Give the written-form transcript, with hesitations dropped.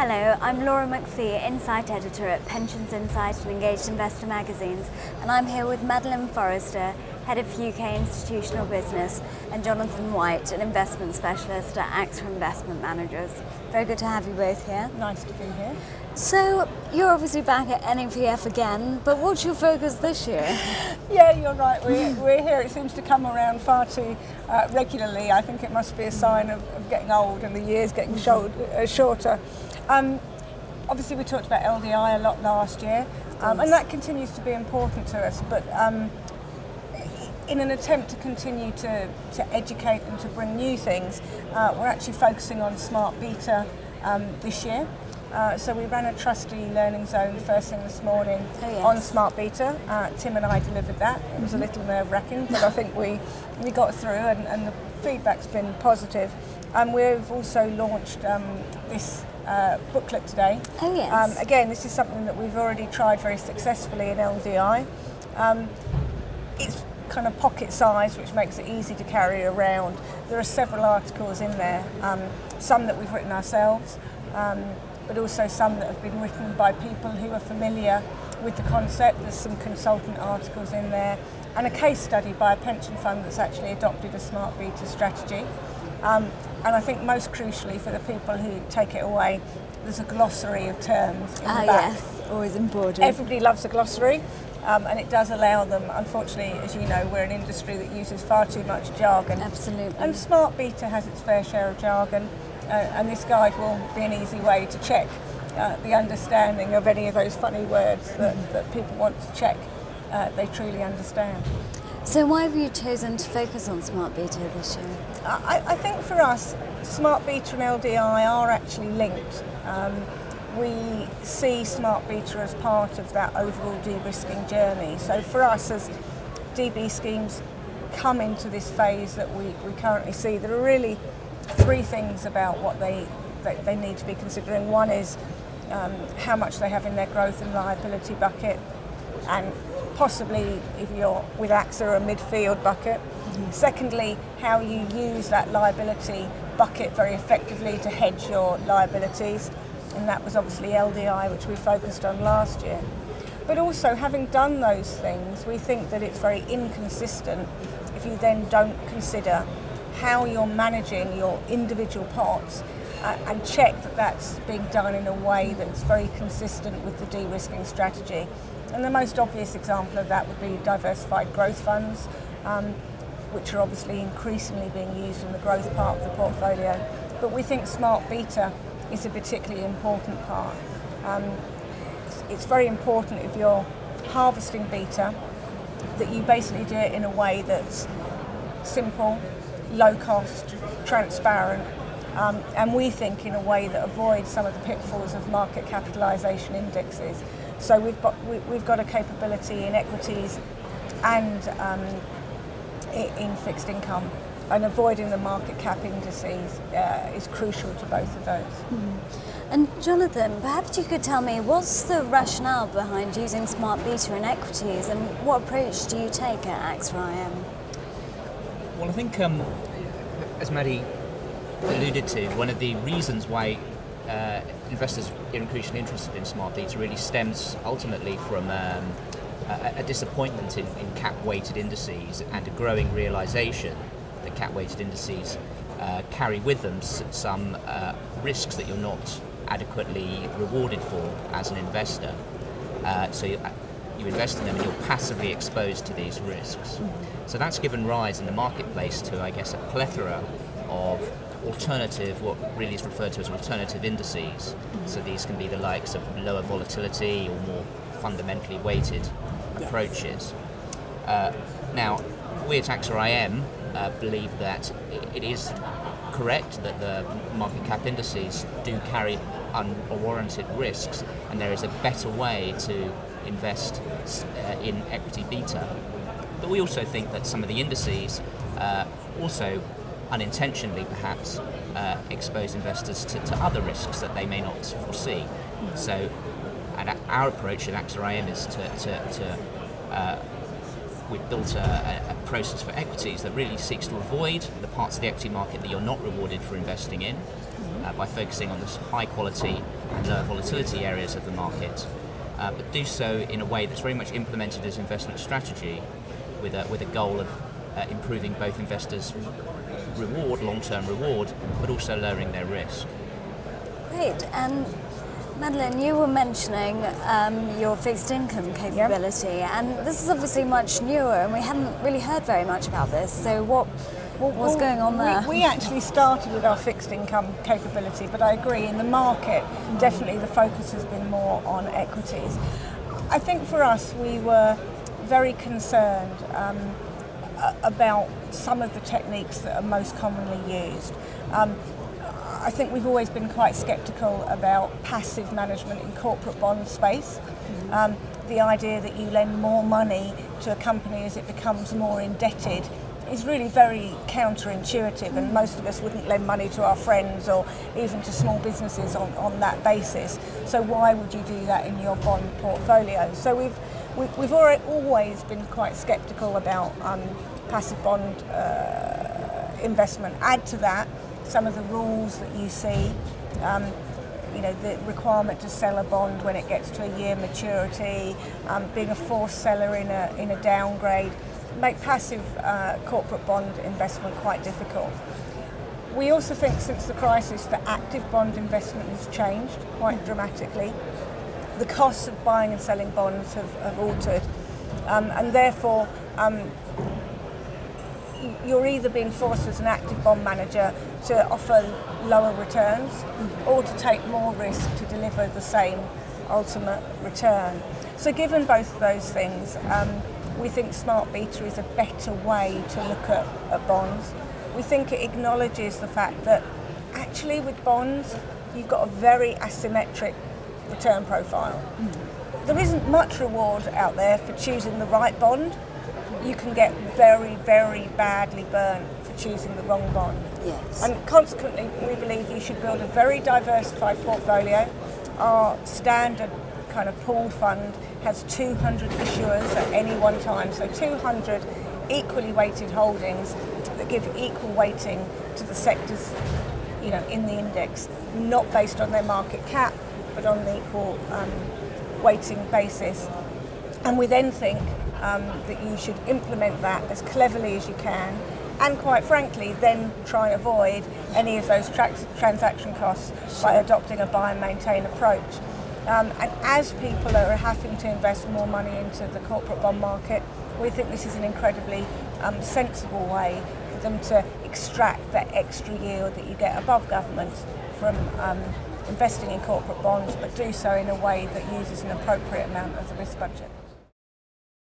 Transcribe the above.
Hello, I'm Laura McPhee, Insight Editor at Pensions Insight and Engaged Investor magazines, and I'm here with Madeline Forrester, Head of UK Institutional Business, and Jonathan White, an Investment Specialist at AXA Investment Managers. Very good to have you both here. Nice to be here. So, you're obviously back at NEPF again, but what's your focus this year? Yeah, you're right, we're here. It seems to come around far too regularly. I think it must be a sign of getting old and the years getting shorter. Obviously we talked about LDI a lot last year, and that continues to be important to us, but in an attempt to continue to educate and to bring new things, we're actually focusing on smart beta this year. So we ran a trustee learning zone first thing this morning on smart beta. Tim and I delivered that. It was a little nerve-wracking, but I think we got through, and the feedback's been positive. And we've also launched this booklet today. Oh yes. Again, this is something that we've already tried very successfully in LDI. It's kind of pocket size, which makes it easy to carry around. There are several articles in there, some that we've written ourselves, but also some that have been written by people who are familiar with the concept. There's some consultant articles in there, and a case study by a pension fund that's actually adopted a smart beta strategy. And I think most crucially for the people who take it away, there's a glossary of terms in the back. Yes, always important. Everybody loves a glossary, and it does allow them. Unfortunately, as you know, we're an industry that uses far too much jargon. Absolutely. And smart beta has its fair share of jargon, and this guide will be an easy way to check the understanding of any of those funny words that people want to check they truly understand. So why have you chosen to focus on smart beta this year? I think for us, smart beta and LDI are actually linked. We see smart beta as part of that overall de-risking journey. So for us, as DB schemes come into this phase that we currently see, there are really three things about what they need to be considering. One is how much they have in their growth and liability bucket, and possibly, if you're with AXA, a midfield bucket. Secondly, how you use that liability bucket very effectively to hedge your liabilities, and that was obviously LDI, which we focused on last year. But also, having done those things, we think that it's very inconsistent if you then don't consider how you're managing your individual pots and check that that's being done in a way that's very consistent with the de-risking strategy. And the most obvious example of that would be diversified growth funds, which are obviously increasingly being used in the growth part of the portfolio. But we think smart beta is a particularly important part. It's very important if you're harvesting beta that you basically do it in a way that's simple, low cost, transparent, and we think in a way that avoids some of the pitfalls of market capitalisation indexes. So we've got a capability in equities and in fixed income, and avoiding the market cap indices is crucial to both of those. And Jonathan, perhaps you could tell me, what's the rationale behind using smart beta in equities, and what approach do you take at AXA IM? Well, I think, as Maddie alluded to, one of the reasons why investors are increasingly interested in smart beta really stems ultimately from a disappointment in cap-weighted indices, and a growing realisation that cap-weighted indices carry with them some risks that you're not adequately rewarded for as an investor. So you invest in them and you're passively exposed to these risks. So that's given rise in the marketplace to, I guess, a plethora of alternative, what really is referred to as alternative indices. So these can be the likes of lower volatility or more fundamentally weighted approaches. Now, we at AXA IM believe that it is correct that the market cap indices do carry unwarranted risks, and there is a better way to invest in equity beta. But we also think that some of the indices also unintentionally perhaps expose investors to other risks that they may not foresee. So, and our approach at AXA IM is we've built a process for equities that really seeks to avoid the parts of the equity market that you're not rewarded for investing in, by focusing on the high quality and lower volatility areas of the market, but do so in a way that's very much implemented as investment strategy with a goal of improving both investors' reward, long-term reward, but also lowering their risk. Great. And Madeline, you were mentioning your fixed income capability, and this is obviously much newer, and we haven't really heard very much about this. So what's going on there? We actually started with our fixed income capability, but I agree, in the market, definitely the focus has been more on equities. I think for us, we were very concerned about some of the techniques that are most commonly used. I think we've always been quite sceptical about passive management in corporate bond space. The idea that you lend more money to a company as it becomes more indebted is really very counterintuitive, and most of us wouldn't lend money to our friends or even to small businesses on that basis. So why would you do that in your bond portfolio? So we've always been quite sceptical about passive bond investment. Add to that some of the rules that you see, the requirement to sell a bond when it gets to a year maturity, being a forced seller in a downgrade, make passive corporate bond investment quite difficult. We also think since the crisis that active bond investment has changed quite dramatically. The costs of buying and selling bonds have altered, and therefore you're either being forced as an active bond manager to offer lower returns or to take more risk to deliver the same ultimate return. So given both of those things, we think smart beta is a better way to look at bonds. We think it acknowledges the fact that actually with bonds, you've got a very asymmetric return profile. There isn't much reward out there for choosing the right bond. You can get very, very badly burnt for choosing the wrong bond. Yes. And consequently, we believe you should build a very diversified portfolio. Our standard kind of pooled fund has 200 issuers at any one time, so 200 equally weighted holdings that give equal weighting to the sectors, in the index, not based on their market cap, but on the equal weighting basis. And we then think that you should implement that as cleverly as you can, and quite frankly then try and avoid any of those transaction costs by adopting a buy and maintain approach. And as people are having to invest more money into the corporate bond market, we think this is an incredibly sensible way for them to extract that extra yield that you get above government from investing in corporate bonds, but do so in a way that uses an appropriate amount of the risk budget.